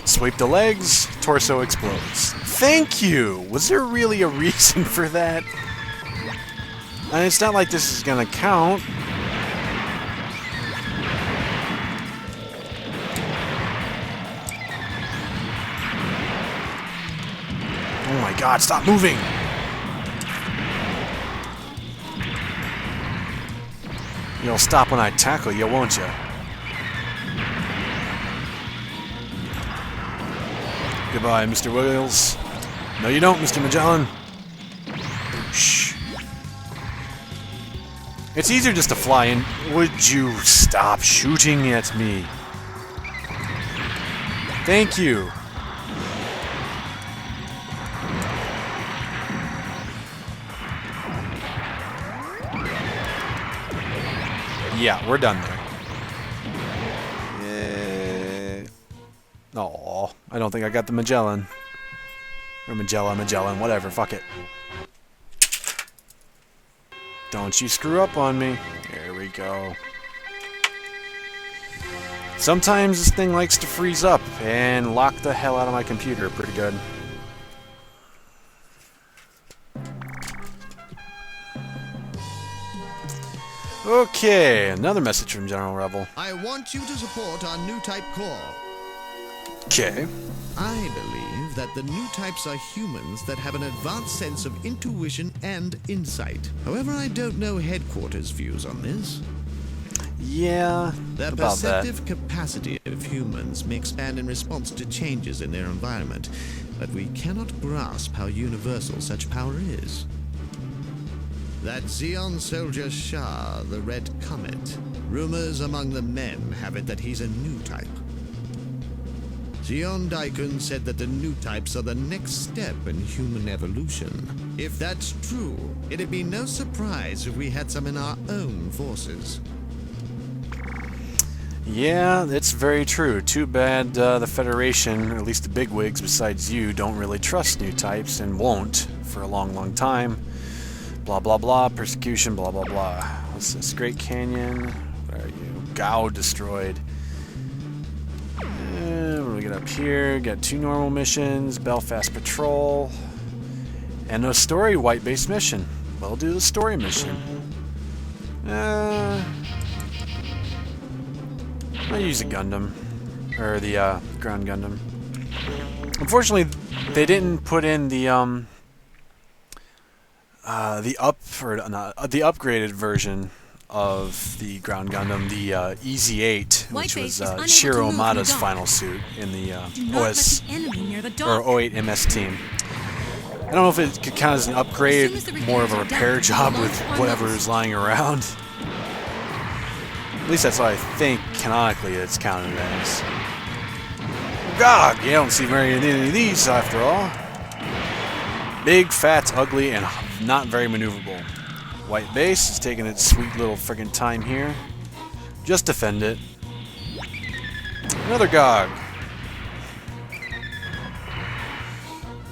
Sweep the legs, torso explodes. Thank you! Was there really a reason for that? And it's not like this is gonna count. Oh my god, stop moving! You'll stop when I tackle you, won't you? Goodbye, Mr. Wheels. No, you don't, Mr. Magellan. Shh. It's easier just to fly in. Would you stop shooting at me? Thank you. Yeah, we're done there. Aw, I don't think I got the Magellan. Or Magellan, whatever, fuck it. Don't you screw up on me. There we go. Sometimes this thing likes to freeze up and lock the hell out of my computer pretty good. Okay, another message from General Rebel. I want you to support our new type core. Okay. I believe that the new types are humans that have an advanced sense of intuition and insight. However, I don't know headquarters' views on this. Yeah, The about perceptive capacity of humans may expand in response to changes in their environment, but we cannot grasp how universal such power is. That Zeon soldier Shah, the Red Comet, rumors among the men have it that he's a new type. Zeon Daikun said that the new types are the next step in human evolution. If that's true, it'd be no surprise if we had some in our own forces. Yeah, that's very true. Too bad the Federation, or at least the bigwigs besides you, don't really trust new types and won't for a long, long time. Blah, blah, blah. Persecution, blah, blah, blah. What's this? Great Canyon. Where are you? Gao destroyed. What do we get up here? Got 2 normal missions. Belfast Patrol. And a story white-based mission. We'll do the story mission. I'll use a Gundam. Or the ground Gundam. Unfortunately, they didn't put in the upgraded version of the ground Gundam, the EZ-8, which was Shiro Amada's final suit in the OS or 08 MS team. I don't know if it could count as an upgrade, more of a repair job with whatever is lying around. At least that's what I think canonically it's counted as. God, you don't see very many of these after all. Big, fat, ugly, and not very maneuverable. White base is taking its sweet little friggin' time here. Just defend it. Another GOG.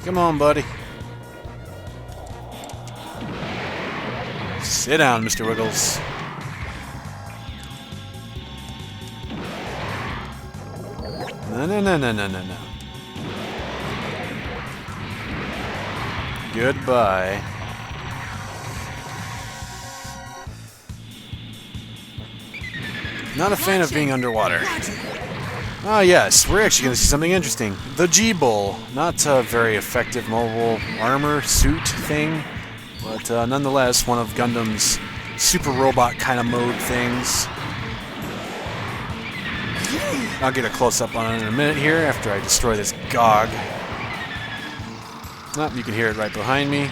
Come on, buddy. Sit down, Mr. Wiggles. No. Goodbye. Not a fan of being underwater. Ah, yes, we're actually going to see something interesting. The G-Bull. Not a very effective mobile armor suit thing, but nonetheless, one of Gundam's super robot kind of mode things. I'll get a close-up on it in a minute here after I destroy this GOG. Oh, you can hear it right behind me.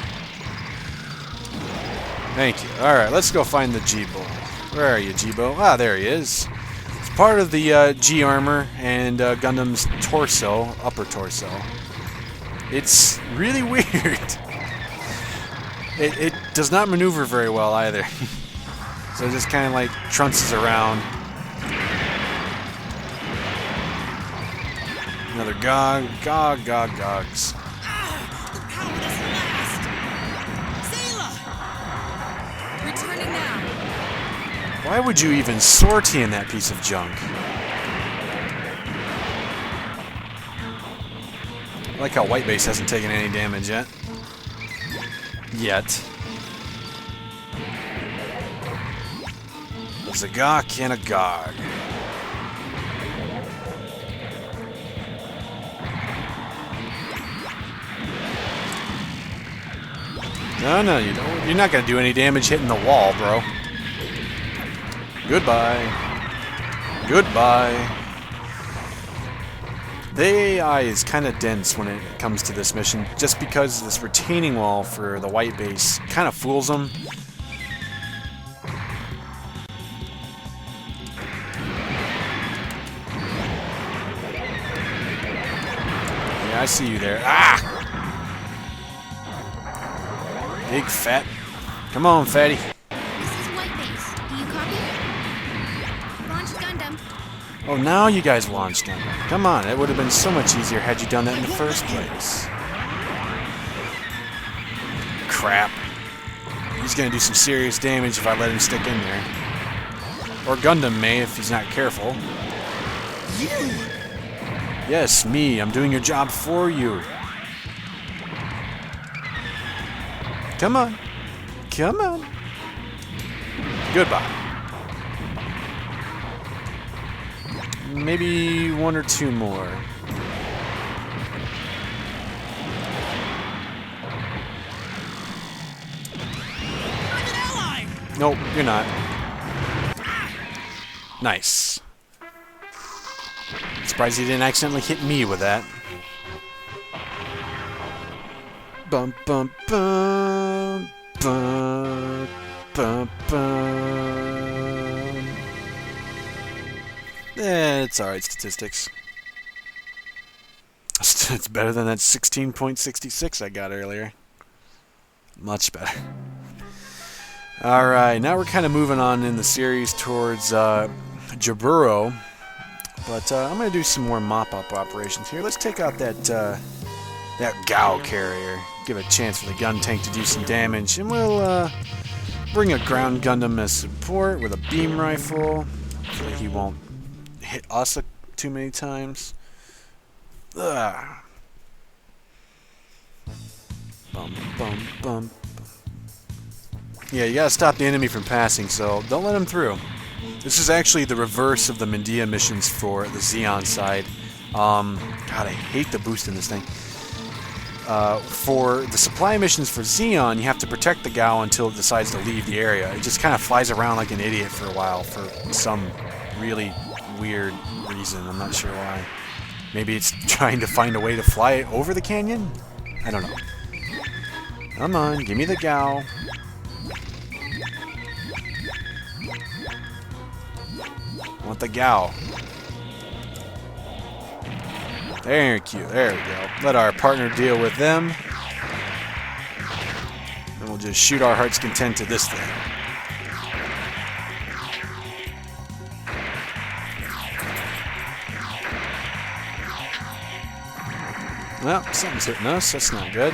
Thank you. Alright, let's go find the G-Bull. Where are you, G-Bull? Ah, there he is. It's part of the G-armor and Gundam's torso, upper torso. It's really weird. It does not maneuver very well either. So it just kind of like trunces around. Another GOGs. Why would you even sortie in that piece of junk? like how White Base hasn't taken any damage yet. A Zagok and a Gog. No, you don't. You're not gonna do any damage hitting the wall, bro. Goodbye. The AI is kind of dense when it comes to this mission, just because this retaining wall for the White Base kind of fools them. Yeah, I see you there. Ah! Big fat. Come on, fatty. This is White Base. Do you copy? Launch Gundam. Oh, now you guys launched him. Come on, it would have been so much easier had you done that in the first place. Crap. He's gonna do some serious damage if I let him stick in there. Or Gundam may if he's not careful. You! Yes, me. I'm doing your job for you. Come on. Come on. Goodbye. Maybe one or two more. I'm an ally! Nope, you're not. Nice. Surprised he didn't accidentally hit me with that. Bum bum bum bum bum bum. It's alright, statistics. It's better than that 16.66 I got earlier. Much better. Alright, now we're kind of moving on in the series towards Jaburo. But I'm going to do some more mop-up operations here. Let's take out that Gao carrier. Give a chance for the gun tank to do some damage. And we'll bring a ground Gundam as support with a beam rifle. Hopefully he won't hit us too many times. Ugh. Bum, bum, bum. Yeah, you gotta stop the enemy from passing, so don't let him through. This is actually the reverse of the Mendia missions for the Zeon side. God, I hate the boost in this thing. For the supply missions for Zeon, you have to protect the Gao until it decides to leave the area. It just kind of flies around like an idiot for a while for some really weird reason. I'm not sure why. Maybe it's trying to find a way to fly over the canyon? I don't know. Come on, give me the Gao. I want the Gao. There we go. Let our partner deal with them. And we'll just shoot our heart's content to this thing. Well, something's hitting us. That's not good.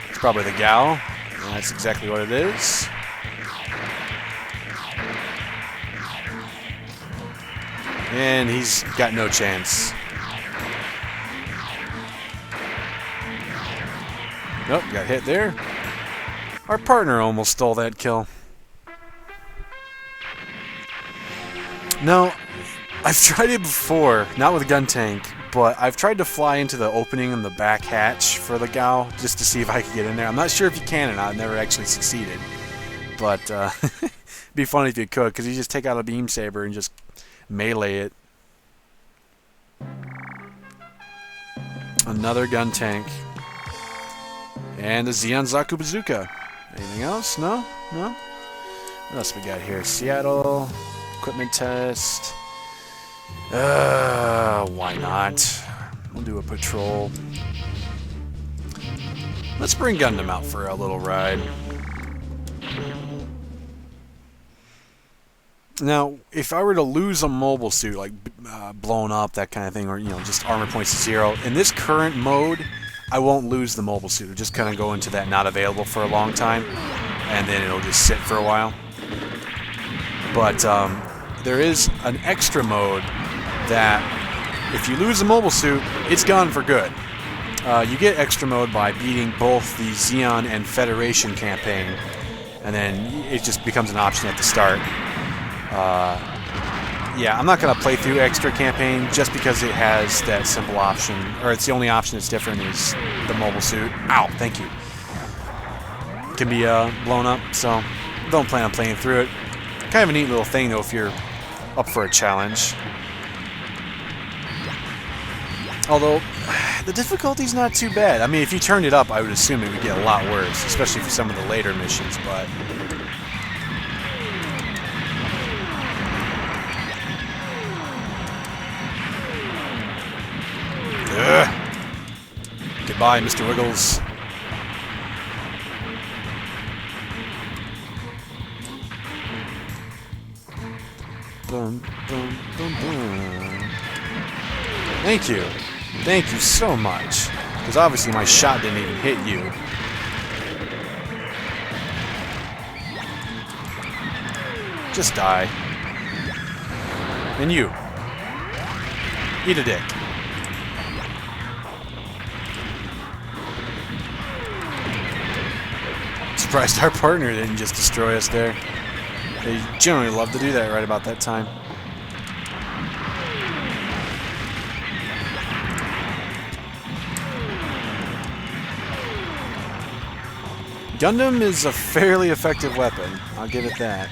It's probably the Gao. And that's exactly what it is. And he's got no chance. Nope, got hit there. Our partner almost stole that kill. No, I've tried it before, not with a gun tank, but I've tried to fly into the opening in the back hatch for the Gao just to see if I could get in there. I'm not sure if you can or not. I've never actually succeeded. But it'd be funny if you could, because you just take out a beam saber and just melee it. Another gun tank. And the Zeon Zaku Bazooka. Anything else? No? No? What else we got here? Seattle. Equipment test. Why not? We'll do a patrol. Let's bring Gundam out for a little ride. Now, if I were to lose a mobile suit, like blown up, that kind of thing, or just armor points to 0, in this current mode, I won't lose the mobile suit. It'll just kind of go into that not available for a long time, and then it'll just sit for a while. But there is an extra mode that if you lose a mobile suit, it's gone for good. You get extra mode by beating both the Zeon and Federation campaign, and then it just becomes an option at the start. Yeah, I'm not going to play through extra campaign just because it has that simple option, or it's the only option that's different is the mobile suit. Ow, thank you. Can be blown up, so don't plan on playing through it. Kind of a neat little thing though if you're up for a challenge. Although the difficulty's not too bad. I mean, if you turned it up, I would assume it would get a lot worse, especially for some of the later missions, but goodbye, Mr. Wiggles. Boom, boom, boom, boom. Thank you. Thank you so much. Because obviously my shot didn't even hit you. Just die. And you. Eat a dick. Surprised our partner didn't just destroy us there. They generally love to do that right about that time. Gundam is a fairly effective weapon, I'll give it that.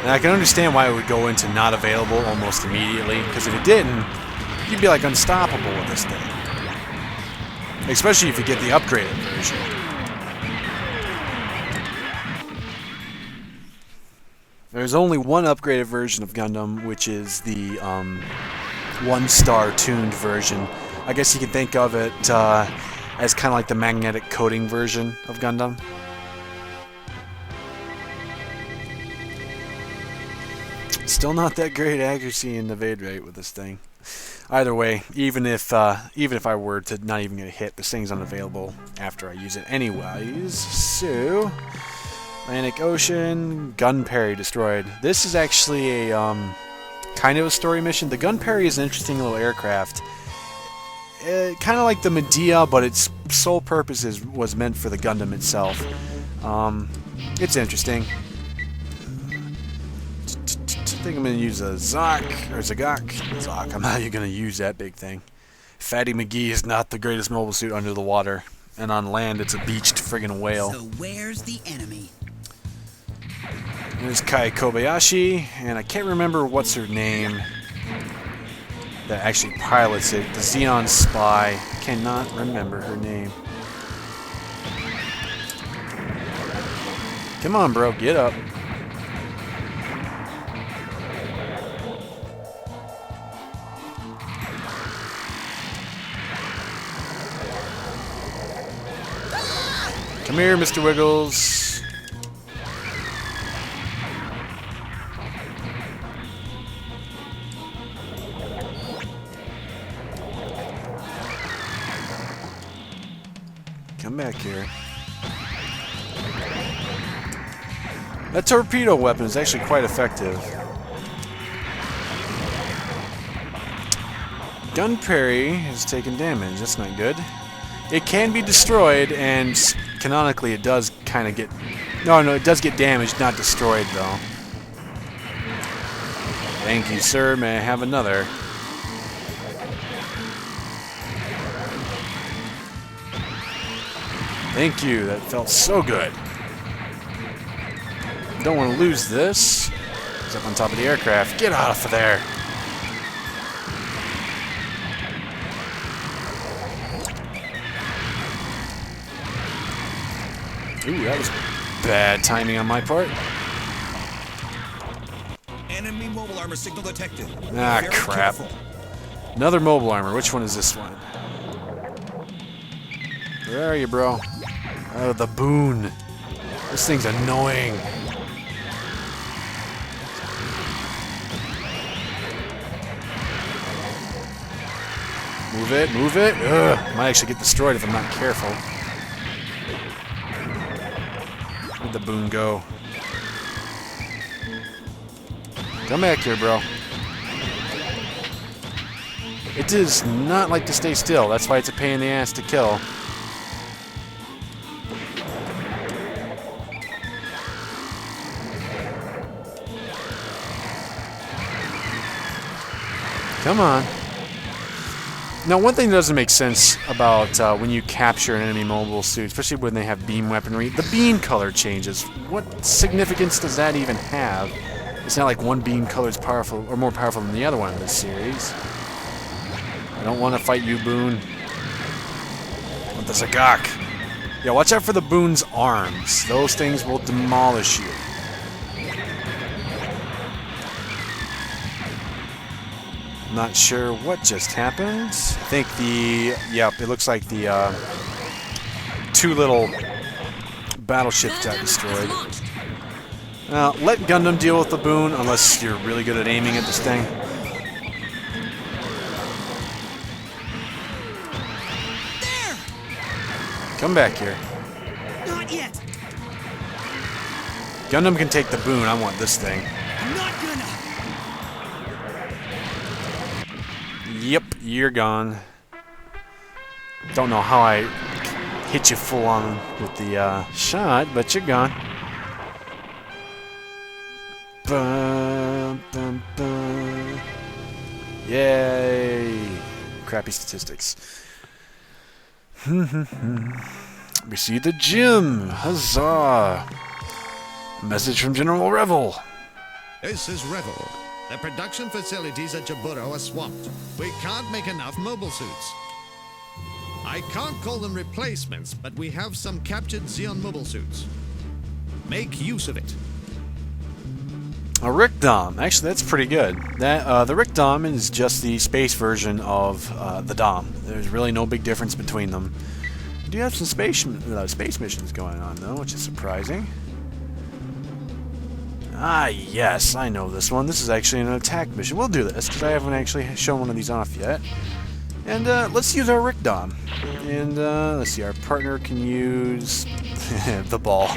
And I can understand why it would go into not available almost immediately, because if it didn't, you'd be like unstoppable with this thing. Especially if you get the upgraded version. There's only one upgraded version of Gundam, which is the one-star tuned version. I guess you can think of it as kind of like the magnetic coating version of Gundam. Still not that great accuracy and evade rate with this thing. Either way, even if I were to not even get a hit, this thing's unavailable after I use it anyways. So, Atlantic Ocean, Gun Parry destroyed. This is actually a kind of a story mission. The Gun Parry is an interesting little aircraft. Kind of like the Medea, but its sole purpose was meant for the Gundam itself. It's interesting. I think I'm going to use a Zok, or Zagok. Zok, I'm not even going to use that big thing. Fatty McGee is not the greatest mobile suit under the water. And on land, it's a beached friggin' whale. So where's the enemy? There's Kai Kobayashi, and I can't remember what's her name that actually pilots it. The Zeon spy. Cannot remember her name. Come on, bro, get up. Come here, Mr. Wiggles. Come back here. That torpedo weapon is actually quite effective. Gun Parry has taken damage. That's not good. It can be destroyed, and canonically it does kind of get... No, it does get damaged, not destroyed, though. Thank you, sir. May I have another? Thank you. That felt so good. Don't want to lose this. It's up on top of the aircraft. Get out of there. Ooh, that was bad timing on my part. Enemy mobile armor signal detected. Ah, Very crap. careful. Another mobile armor. Which one is this one? Where are you, bro? Oh, the boon. This thing's annoying. Move it, move it. Ugh, might actually get destroyed if I'm not careful. Where'd the boon go? Come back here, bro. It does not like to stay still. That's why it's a pain in the ass to kill. Come on. Now, one thing that doesn't make sense about when you capture an enemy mobile suit, especially when they have beam weaponry, the beam color changes. What significance does that even have? It's not like one beam color is powerful or more powerful than the other one in this series. I don't want to fight you, Boone. With the Zagak. Yeah, watch out for the Boone's arms. Those things will demolish you. Not sure what just happened. I think it looks like the two little battleships got destroyed. Let Gundam deal with the Boone, unless you're really good at aiming at this thing. There! Come back here. Not yet. Gundam can take the Boone, I want this thing. I'm not gonna. Yep, you're gone. Don't know how I hit you full on with the shot, but you're gone. Bum, bum, bum. Yay! Crappy statistics. We see the gym. Huzzah! Message from General Revel. This is Revel. The production facilities at Jaburo are swamped. We can't make enough mobile suits. I can't call them replacements, but we have some captured Zeon mobile suits. Make use of it. A Rickdom. Actually, that's pretty good. That the Rickdom is just the space version of the Dom. There's really no big difference between them. We do have some space missions going on, though, which is surprising. Ah, yes, I know this one. This is actually an attack mission. We'll do this, because I haven't actually shown one of these off yet. And let's use our Rickdom. And let's see, our partner can use the ball.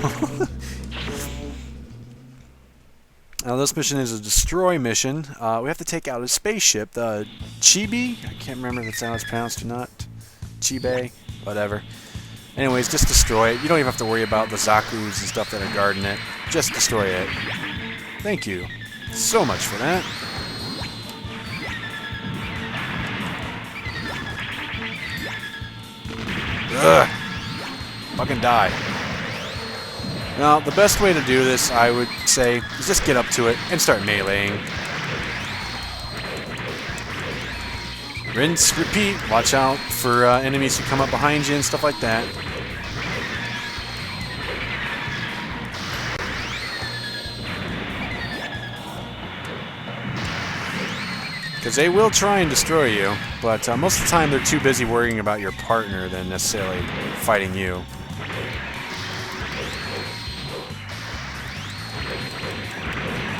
Now, this mission is a destroy mission. We have to take out a spaceship, the Chibi. I can't remember if that's how it's pronounced or not. Chibe, whatever. Anyways, just destroy it. You don't even have to worry about the Zakus and stuff that are guarding it. Just destroy it. Thank you so much for that. Ugh. Fucking die. Now, the best way to do this, I would say, is just get up to it and start meleeing. Rinse, repeat. Watch out for enemies who come up behind you and stuff like that. Because they will try and destroy you, but most of the time they're too busy worrying about your partner than necessarily fighting you.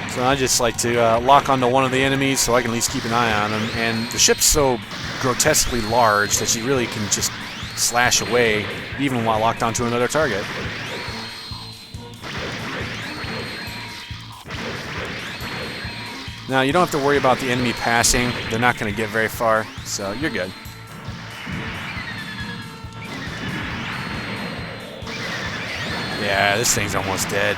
So I just like to lock onto one of the enemies so I can at least keep an eye on them. And the ship's so grotesquely large that you really can just slash away even while locked onto another target. Now, you don't have to worry about the enemy passing. They're not going to get very far, so you're good. Yeah, this thing's almost dead.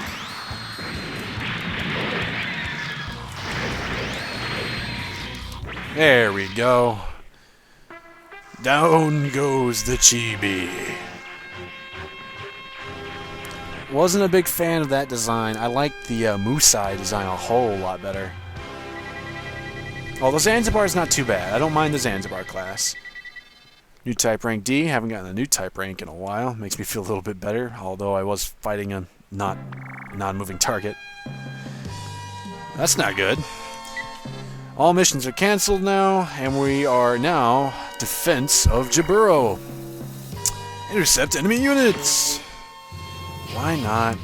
There we go. Down goes the Chibi. Wasn't a big fan of that design. I like the Musai design a whole lot better. Although Zanzibar is not too bad. I don't mind the Zanzibar class. New type rank D. Haven't gotten a new type rank in a while. Makes me feel a little bit better. Although I was fighting a non-moving target. That's not good. All missions are cancelled now, and we are now defense of Jaburo. Intercept enemy units. Why not?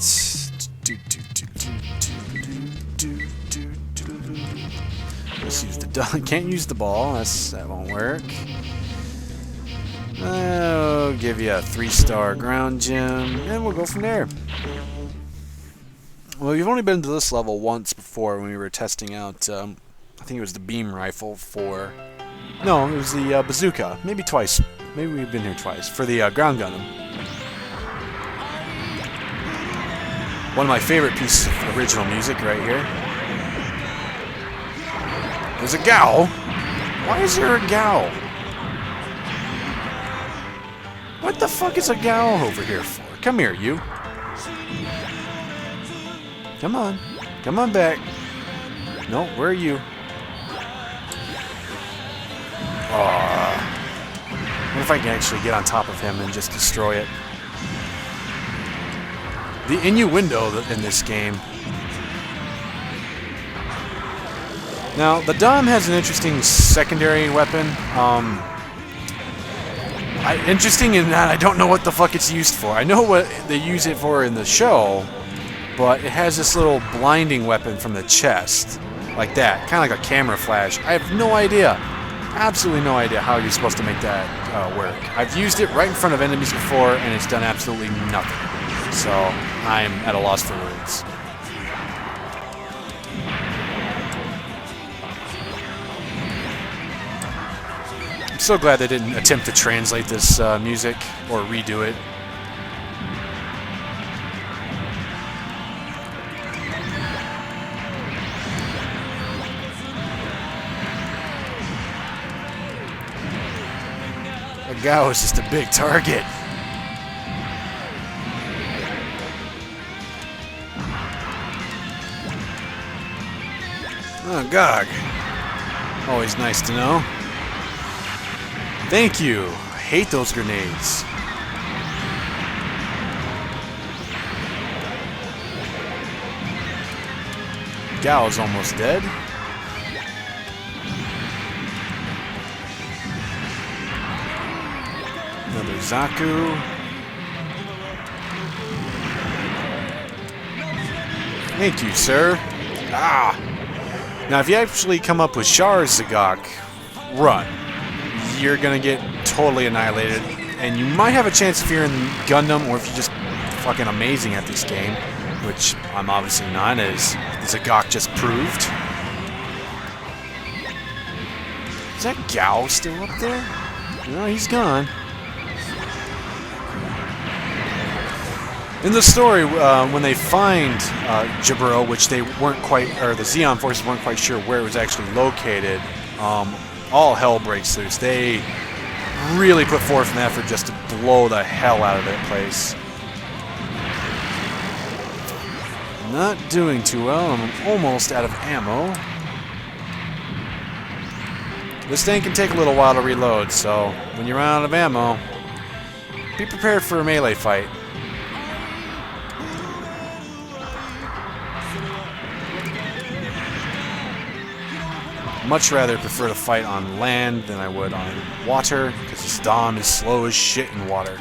Let's use the can't use the ball. That won't work. I'll give you a 3-star ground gem, and we'll go from there. Well, we've only been to this level once before when we were testing out. I think it was the beam rifle for No, it was the bazooka. Maybe twice. Maybe we've been here twice. For the ground Gundam. One of my favorite pieces of original music right here. There's a Gao. Why is there a Gao? What the fuck is a Gao over here for? Come here, you. Come on. Come on back. No, where are you? What if I can actually get on top of him and just destroy it? The innuendo in this game. Now, the Dom has an interesting secondary weapon. Interesting in that I don't know what the fuck it's used for. I know what they use it for in the show, but it has this little blinding weapon from the chest. Like that. Kind of like a camera flash. I have no idea. Absolutely no idea how you're supposed to make that work. I've used it right in front of enemies before, and it's done absolutely nothing. So, I'm at a loss for words. I'm so glad they didn't attempt to translate this music or redo it. Gao is just a big target. Oh, Gog. Always nice to know. Thank you. I hate those grenades. Gao is almost dead. Another Zaku. Thank you, sir. Ah! Now, if you actually come up with Char Zagok, run. You're gonna get totally annihilated. And you might have a chance if you're in Gundam, or if you're just fucking amazing at this game, which I'm obviously not, as Zagok just proved. Is that Gao still up there? No, he's gone. In the story, when they find Jaburo, which they weren't quite, or the Zeon forces weren't quite sure where it was actually located, all hell breaks loose. They really put forth an effort just to blow the hell out of that place. Not doing too well. I'm almost out of ammo. This thing can take a little while to reload, so when you run out of ammo, be prepared for a melee fight. Much rather prefer to fight on land than I would on water, because this Dom is slow as shit in water.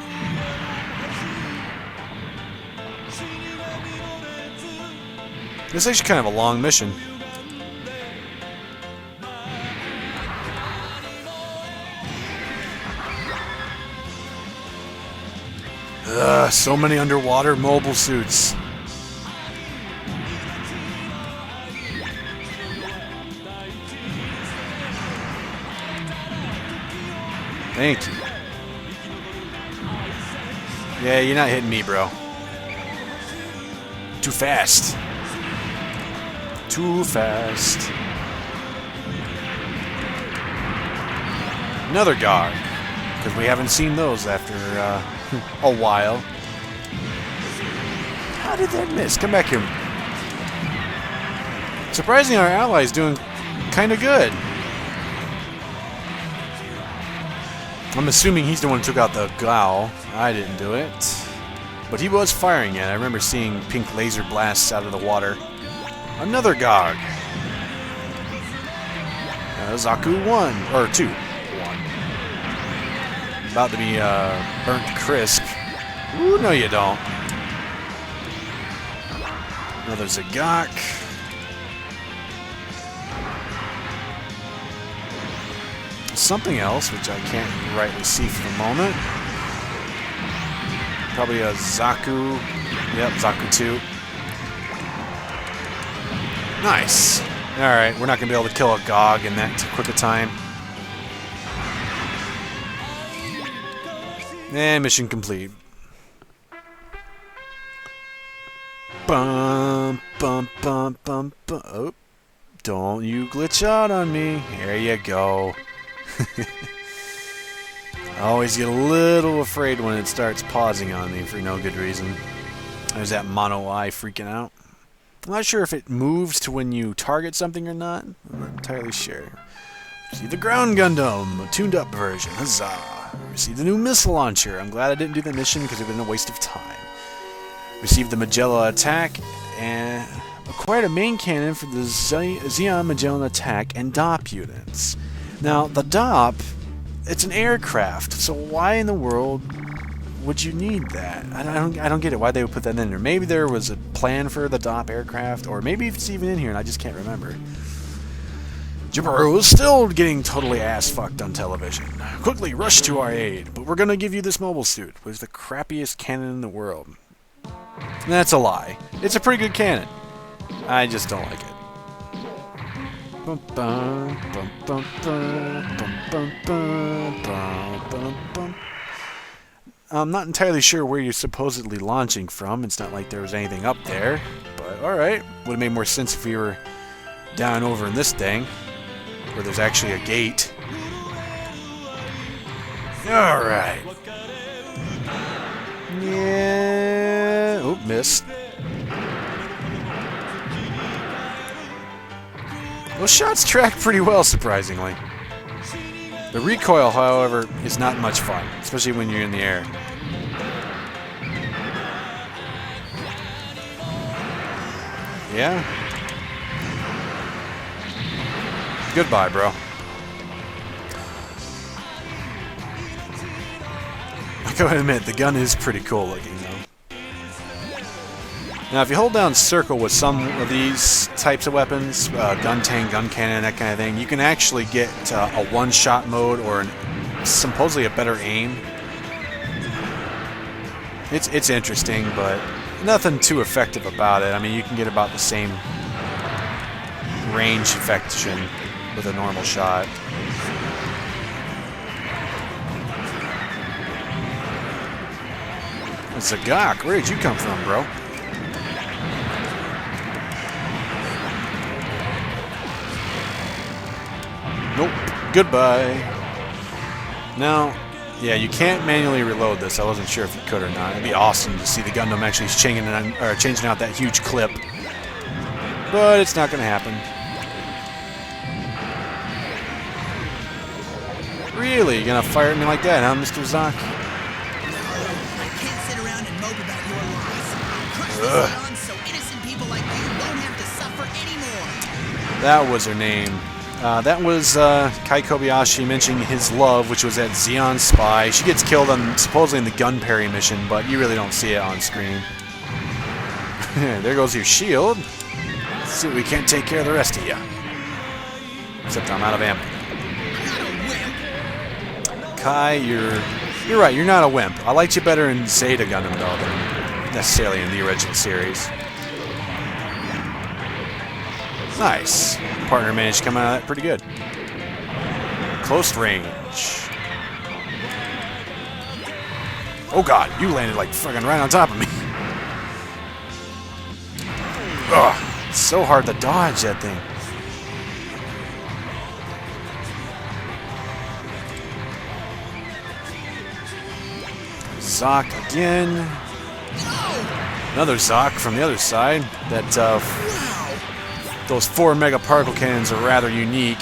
This is actually kind of a long mission. Ugh, so many underwater mobile suits. Thank you. Yeah, you're not hitting me, bro. Too fast. Too fast. Another Gog. Because we haven't seen those after a while. How did that miss? Come back here. Surprisingly, our ally's doing kind of good. I'm assuming he's the one who took out the Gao. I didn't do it. But he was firing it. I remember seeing pink laser blasts out of the water. Another Gog. Zaku 1. Or 2. 1. About to be burnt crisp. Ooh, no you don't. Another Zagok. Something else, which I can't rightly see for the moment. Probably a Zaku. Yep, Zaku 2. Nice. Alright, we're not going to be able to kill a Gog in that quick a time. And mission complete. Bum, bum, bum, bum, bum. Oh, don't you glitch out on me. There you go. I always get a little afraid when it starts pausing on me for no good reason. There's that mono eye freaking out. I'm not sure if it moves to when you target something or not. I'm not entirely sure. See the ground Gundam, a tuned up version. Huzzah! Received the new missile launcher. I'm glad I didn't do the mission because it would have been a waste of time. Received the Magella attack and acquired a main cannon for the Zeon Magellan attack and DOP units. Now, the DOP, it's an aircraft, so why in the world would you need that? I don't get it, why they would put that in there. Maybe there was a plan for the DOP aircraft, or maybe it's even in here and I just can't remember. Jaburo is still getting totally ass-fucked on television. Quickly, rush to our aid, but we're gonna give you this mobile suit with the crappiest cannon in the world. That's a lie. It's a pretty good cannon. I just don't like it. I'm not entirely sure where you're supposedly launching from. It's not like there was anything up there. But alright. Would have made more sense if we were down over in this thing, where there's actually a gate. Alright. Yeah. Oh, missed. Those shots track pretty well, surprisingly. The recoil, however, is not much fun, especially when you're in the air. Yeah? Goodbye, bro. I gotta admit, the gun is pretty cool looking, though. Now, if you hold down circle with some of these types of weapons, gun tank, gun cannon, that kind of thing, you can actually get a one-shot mode or supposedly a better aim. It's interesting, but nothing too effective about it. I mean, you can get about the same range affection with a normal shot. Zagak, where did you come from, bro? Nope. Goodbye. Now, yeah, you can't manually reload this. I wasn't sure if you could or not. It'd be awesome to see the Gundam actually changing out that huge clip. But it's not going to happen. Really? You gonna fire at me like that, huh, Mr. Zoc? I can't sit around and mope about your lies. Crush this on so innocent people like you won't have to suffer anymore. That was her name. That was Kai Kobayashi mentioning his love, which was that Zeon spy. She gets killed on supposedly in the gun parry mission, but you really don't see it on screen. There goes your shield. Let's see, we can't take care of the rest of you. Except I'm out of ammo. Kai, you're right. You're not a wimp. I liked you better in Zeta Gundam though than necessarily in the original series. Nice. Partner managed to come out of that pretty good. Close range. Oh god, you landed like fucking right on top of me. Ugh, it's so hard to dodge that thing. Zoc again. Another Zoc from the other side. That those 4 mega particle cannons are rather unique.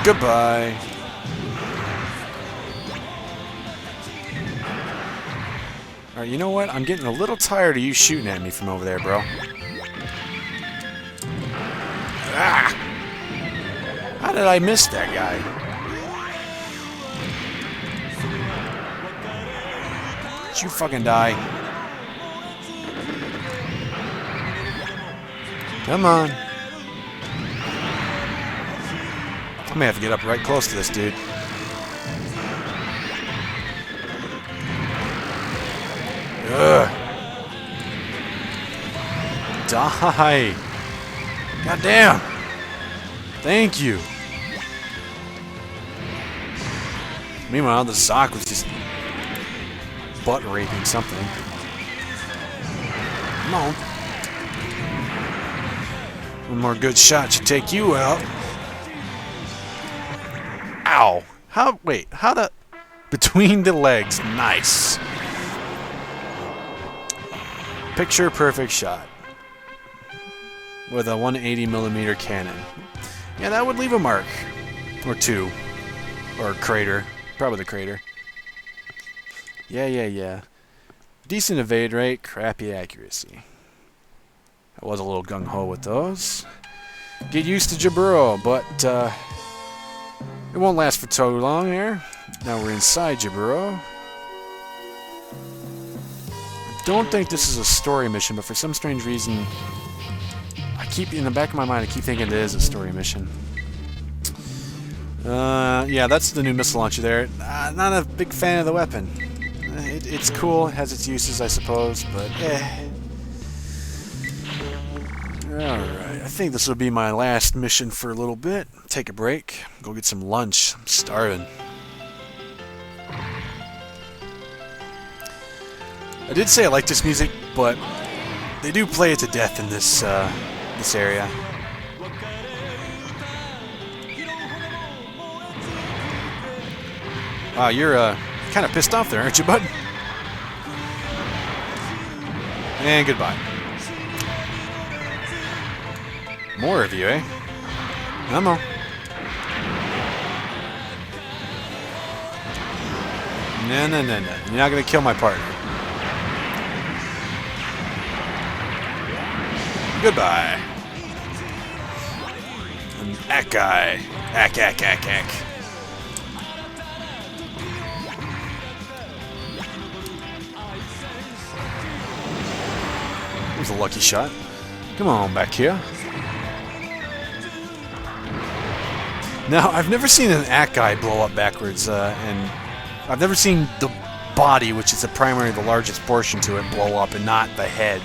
Goodbye. Alright, you know what? I'm getting a little tired of you shooting at me from over there, bro. Ah! How did I miss that guy? Did you fucking die? Come on. I may have to get up right close to this dude. Ugh. Die. God damn. Thank you. Meanwhile, the Zoc was just butt raping something. Come on. One more good shot should take you out. Ow. How the... Between the legs. Nice. Picture perfect shot. With a 180mm cannon. Yeah, that would leave a mark. Or two. Or a crater. Probably the crater. Yeah. Decent evade rate, crappy accuracy. I was a little gung-ho with those. Get used to Jaburo, but it won't last for too long here. Now we're inside Jaburo. I don't think this is a story mission, but for some strange reason, in the back of my mind, I keep thinking it is a story mission. Yeah, that's the new missile launcher there. Not a big fan of the weapon. It's cool, it has its uses, I suppose, but Alright, I think this will be my last mission for a little bit. Take a break, go get some lunch. I'm starving. I did say I like this music, but they do play it to death in this area. Wow, you're kind of pissed off there, aren't you, bud? And goodbye. More of you, eh? No. No. You're not gonna kill my partner. Goodbye. And that guy. Ack. Here's a lucky shot. Come on back here. Now, I've never seen an Ack guy blow up backwards, and I've never seen the body, which is the largest portion to it, blow up and not the head.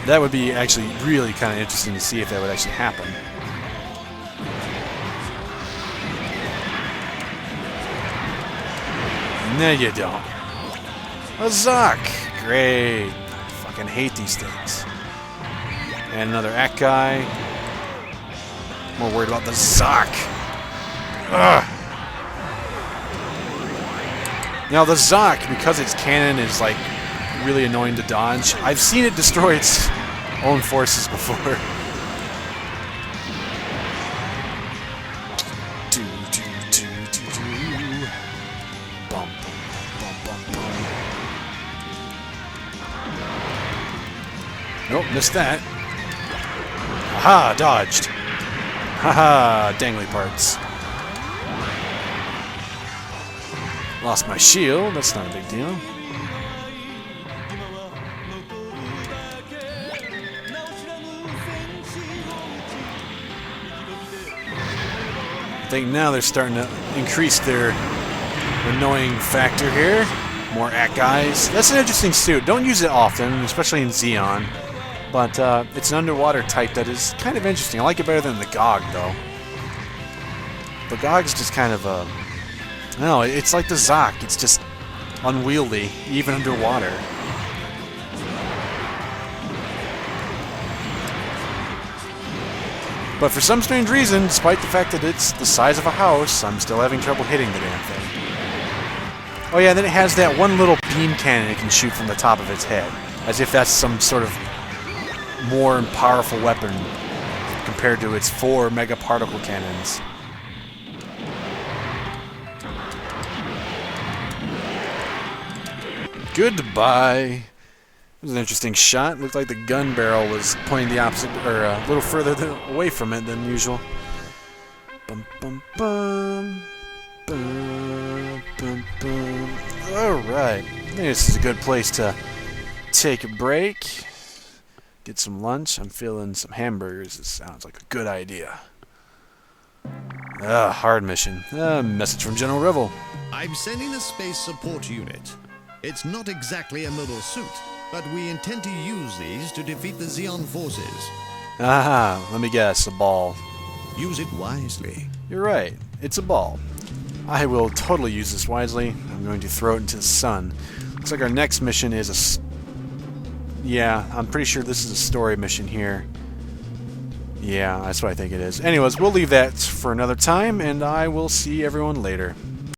That would be actually really kind of interesting to see if that would actually happen. No, you don't. A Zoc! Great. I fucking hate these things. And another Ack guy. More worried about the Zoc. Ugh. Now the Zoc, because its cannon is like really annoying to dodge, I've seen it destroy its own forces before. Bum, bum. Nope, missed that. Aha, dodged. Haha, dangly parts. Lost my shield, that's not a big deal. I think now they're starting to increase their annoying factor here. More Ack guys. That's an interesting suit. Don't use it often, especially in Zeon. But it's an underwater type that is kind of interesting. I like it better than the Gog, though. The Gog is just kind of a... I don't know, it's like the Zoc. It's just unwieldy, even underwater. But for some strange reason, despite the fact that it's the size of a house, I'm still having trouble hitting the damn thing. Oh yeah, then it has that one little beam cannon it can shoot from the top of its head. As if that's some sort of more powerful weapon compared to its 4 mega particle cannons. Goodbye. It was an interesting shot. Looked like the gun barrel was pointing the opposite, or a little further away from it than usual. Bum bum bum. Bum bum bum. Alright. I think this is a good place to take a break. Get some lunch. I'm feeling some hamburgers. This sounds like a good idea. Hard mission. Message from General Revel. I'm sending a space support unit. It's not exactly a mobile suit, but we intend to use these to defeat the Zeon forces. Aha, let me guess, a ball. Use it wisely. You're right, it's a ball. I will totally use this wisely. I'm going to throw it into the sun. Looks like our next mission is yeah, I'm pretty sure this is a story mission here. Yeah, that's what I think it is. Anyways, we'll leave that for another time, and I will see everyone later.